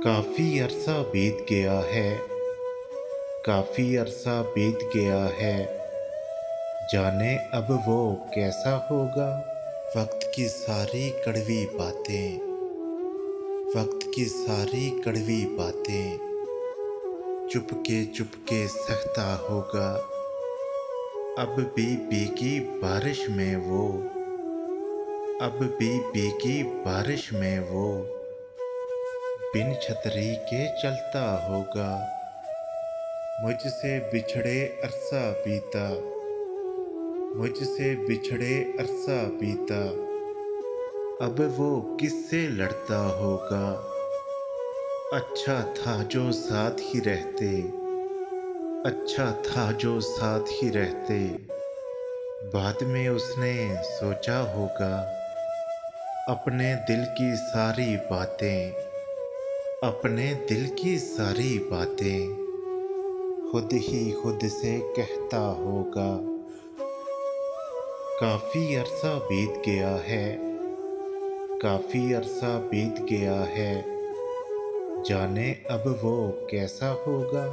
काफ़ी अरसा बीत गया है, काफ़ी अरसा बीत गया है, जाने अब वो कैसा होगा। वक्त की सारी कड़वी बातें, वक्त की सारी कड़वी बातें, चुपके चुपके सहता होगा। अब भी भीगी बारिश में वो, अब भी भीगी बारिश में वो, बिन छतरी के चलता होगा। मुझसे बिछड़े अरसा बीता, मुझसे बिछड़े अरसा बीता, अब वो किससे लड़ता होगा। अच्छा था जो साथ ही रहते, अच्छा था जो साथ ही रहते, बाद में उसने सोचा होगा। अपने दिल की सारी बातें, अपने दिल की सारी बातें, खुद ही खुद से कहता होगा। काफ़ी अरसा बीत गया है, काफ़ी अरसा बीत गया है, जाने अब वो कैसा होगा।